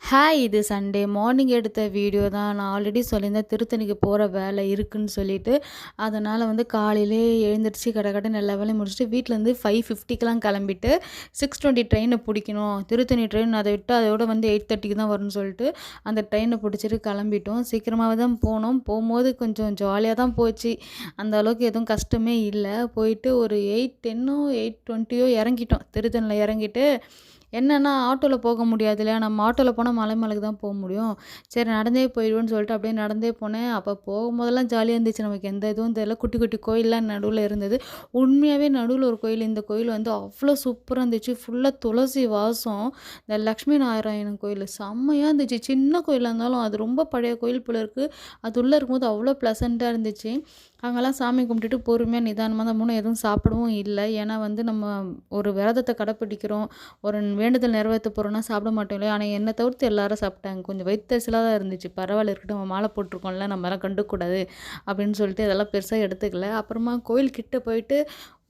Hi, இது Sunday morning எடுத்த video தான். நான் ஆல்ரெடி சொல்லியிருந்தேன் திருத்தணிக்கு போகிற வேலை இருக்குன்னு சொல்லிட்டு. அதனால் காலையிலே எழுந்திரிச்சு கடகடன்னு எல்லா வேலையும் முடிச்சுட்டு வீட்டிலேருந்து 5:50க்கெலாம் கிளம்பிட்டு 6:20 ட்ரெயினை பிடிக்கணும். திருத்தணி ட்ரெயின் அதை விட்டு அதோட 8:30க்கு தான் வரும்னு சொல்லிட்டு அந்த ட்ரெயினை பிடிச்சிட்டு கிளம்பிட்டோம். சீக்கிரமாகவே தான் போனோம். போகும்போது கொஞ்சம் ஜாலியாக தான் போச்சு. அந்த அளவுக்கு எதுவும் கஷ்டமே இல்லை. போயிட்டு ஒரு 8:10 8:20 இறங்கிட்டோம். திருத்தணியில் இறங்கிட்டு என்னன்னா ஆட்டோவில் போக முடியாது இல்லையா, நம்ம ஆட்டோவில் போனால் மலை மேலுக்கு தான் போக முடியும். சரி நடந்தே போயிடுவோன்னு சொல்லிட்டு அப்படியே நடந்தே போனேன். அப்போ போகும்போதெல்லாம் ஜாலியாக இருந்துச்சு. நமக்கு எந்த இதுவும் தெரியல. குட்டி குட்டி கோயிலெலாம் நடுவில் இருந்தது. உண்மையாகவே நடுவில் ஒரு கோயில். இந்த கோயில் அவ்வளோ சூப்பராக இருந்துச்சு. ஃபுல்லாக துளசி வாசம். இந்த லக்ஷ்மி நாராயணன் கோயில் செம்மையாக இருந்துச்சு. சின்ன கோயிலாக இருந்தாலும் அது ரொம்ப பழைய கோயில் போல இருக்குது. அது உள்ளே இருக்கும்போது அவ்வளோ ப்ளசண்ட்டாக இருந்துச்சு. அங்கெல்லாம் சாமி கும்பிட்டுட்டு பொறுமையாக நிதானமாக தான் போனோம். எதுவும் சாப்பிடவும் இல்லை. ஏன்னா நம்ம ஒரு விரதத்தை கடைப்பிடிக்கிறோம், ஒரு வேண்டுதல் நிறைவேற்ற போகிறோன்னா சாப்பிட மாட்டோம் இல்லையா. ஆனால் என்னை தவிர்த்து எல்லாரும் சாப்பிட்டாங்க. கொஞ்சம் வயிற்றெரிச்சலாக தான் இருந்துச்சு. பரவாயில்ல இருக்கட்டும், நம்ம மாலை போட்டிருக்கோம்ல, நம்மலாம் கண்டுக்கூடாது அப்படின்னு சொல்லிட்டு இதெல்லாம் பெருசாக எடுத்துக்கல. அப்புறமா கோயில்கிட்ட போயிட்டு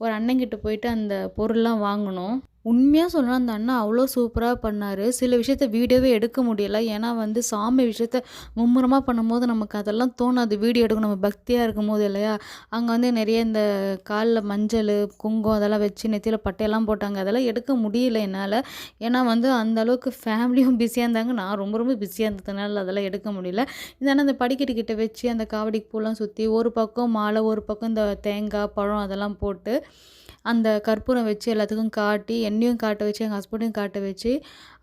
ஒரு அண்ணங்கிட்ட போயிட்டு அந்த பொருள்லாம் வாங்கினோம். உண்மையாக சொல்லணும், அந்த அண்ணன் அவ்வளோ சூப்பராக பண்ணார். சில விஷயத்த வீடியோவே எடுக்க முடியலை. ஏன்னா சாமி விஷயத்த மும்முரமாக பண்ணும்போது நமக்கு அதெல்லாம் தோணாது வீடியோ எடுக்கணும், நம்ம பக்தியாக இருக்கும்போது இல்லையா. அங்கே நிறைய இந்த காலில் மஞ்சள் குங்குமம் அதெல்லாம் வச்சு நெத்தியில் பட்டையெல்லாம் போட்டாங்க. அதெல்லாம் எடுக்க முடியல என்னால். ஏன்னா அந்த அளவுக்கு ஃபேமிலியும் பிஸியாக இருந்தாங்க, நான் ரொம்ப ரொம்ப பிஸியாக இருந்ததுனால அதெல்லாம் எடுக்க முடியல. இதனால் அந்த படிக்கட்டுக்கிட்ட வச்சு அந்த காவடிக்கு பூலாம் சுற்றி ஒரு பக்கம் மாலை, ஒரு பக்கம் இந்த தேங்காய் பழம் அதெல்லாம் போட்டு அந்த கற்பூரம் வச்சு எல்லாத்துக்கும் காட்டி, என்னையும் காட்ட வச்சு எங்கள் ஹஸ்பண்டையும் காட்ட வச்சு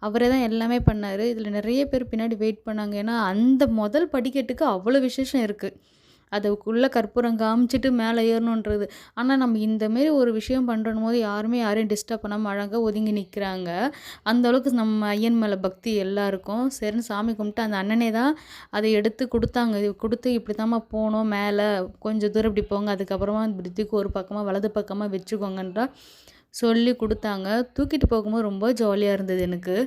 அவரே தான் எல்லாமே பண்ணார். இதில் நிறைய பேர் பின்னாடி வெயிட் பண்ணாங்க. ஏன்னா அந்த முதல் படிக்கட்டுக்கு அவ்வளோ விசேஷம் இருக்குது. அதுக்குள்ளே கற்பூரம் காமிச்சிட்டு மேலே ஏறணுன்றது. ஆனால் நம்ம இந்தமாரி ஒரு விஷயம் பண்ணுறோம்போது யாரையும் டிஸ்டர்ப் பண்ணாமல் அழகாக ஒதுங்கி நிற்கிறாங்க. அந்த அளவுக்கு நம்ம ஐயன் மேலே பக்தி எல்லாருக்கும். சரின்னு சாமி கும்பிட்டு அந்த அண்ணனே தான் அதை எடுத்து கொடுத்தாங்க. இது கொடுத்து இப்படி தாம்மா போகணும், மேலே கொஞ்சம் தூரம் இப்படி போங்க, அதுக்கப்புறமா இப்படிக்கு ஒரு பக்கமாக வலது பக்கமாக வச்சுக்கோங்கன்றா சொல்லி கொடுத்தாங்க. தூக்கிட்டு போகும்போது ரொம்ப ஜாலியாக இருந்தது எனக்கு.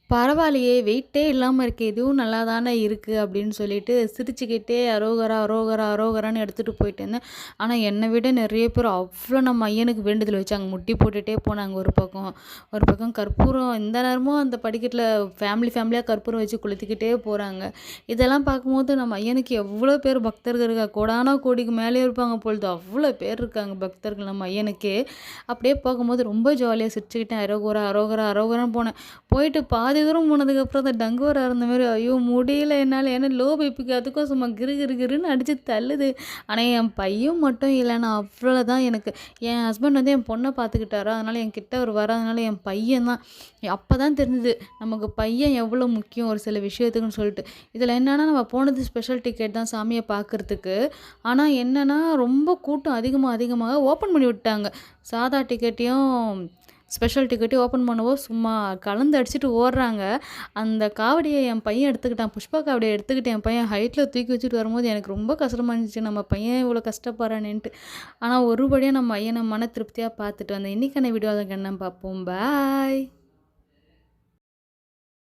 பரவாயில்லையே, வெயிட்டே இல்லாமல் இருக்கே, இதுவும் நல்லா தானே இருக்குது அப்படின்னு சொல்லிட்டு சிரிச்சுக்கிட்டே அரோகரா அரோகரா அரோகரான்னு எடுத்துகிட்டு போயிட்டு இருந்தேன். ஆனால் என்னை விட நிறைய பேர் அவ்வளோ நம்ம ஐயனுக்கு வேண்டுதல் வச்சாங்க. முட்டி போட்டுகிட்டே போனாங்க. ஒரு பக்கம் கற்பூரம், இந்த நேரமும் அந்த படிக்கட்டில் ஃபேமிலியாக கற்பூரம் வச்சு கொளுத்திக்கிட்டே போகிறாங்க. இதெல்லாம் பார்க்கும்போது நம்ம ஐயனுக்கு எவ்வளோ பேர் பக்தர்கள் இருக்கா, கோடானா கோடிக்கு மேலே இருப்பாங்க பொழுது. அவ்வளோ பேர் இருக்காங்க பக்தர்கள் நம்ம ஐயனுக்கே. அப்படியே போகும்போது ரொம்ப ஜாலியாக சிரிச்சுக்கிட்டேன். அரோகரா அரோகரா அரோகரான்னு போனேன். போயிட்டு பாதி தூரம் போனதுக்கப்புறம் அந்த டங்குவரா இருந்த மாதிரி ஐயோ முடியல என்னால். ஏன்னா லோ பிபிக்கு அதுக்கும் சும்மா கிருன்னு அடித்து தள்ளுது. ஆனால் என் பையன் மட்டும் இல்லைன்னா அவ்வளோதான். எனக்கு என் ஹஸ்பண்ட் என் பொண்ணை பார்த்துக்கிட்டாரோ, அதனால் என் கிட்ட அவர் வராதனால என் பையன் தான். அப்போ தான் தெரிஞ்சுது நமக்கு பையன் எவ்வளோ முக்கியம் ஒரு சில விஷயத்துக்குன்னு சொல்லிட்டு. இதில் என்னென்னா நம்ம போனது ஸ்பெஷல் டிக்கெட் தான் சாமியை பார்க்குறதுக்கு. ஆனால் என்னென்னா ரொம்ப கூட்டம் அதிகமாக ஓப்பன் பண்ணி விட்டாங்க. சாதா டிக்கெட்டையும் ஸ்பெஷல் டிக்கெட்டையும் ஓப்பன் பண்ணவோ சும்மா கலந்து அடிச்சுட்டு ஓடுறாங்க. அந்த காவடியை என் பையன் எடுத்துக்கிட்டான். புஷ்பா காவடியை எடுத்துக்கிட்டு என் பையன் ஹைட்டில் தூக்கி வச்சுட்டு வரும்போது எனக்கு ரொம்ப கஷ்டமாக இருந்துச்சு. நம்ம பையன் இவ்வளோ கஷ்டப்படுறானேன்ட்டு. ஆனால் ஒருபடியாக நம்ம ஐயனை மன திருப்தியாக பார்த்துட்டு வந்தேன். இன்றைக்கான வீடியோ அதுக்கு என்ன பார்ப்போம். பாய்.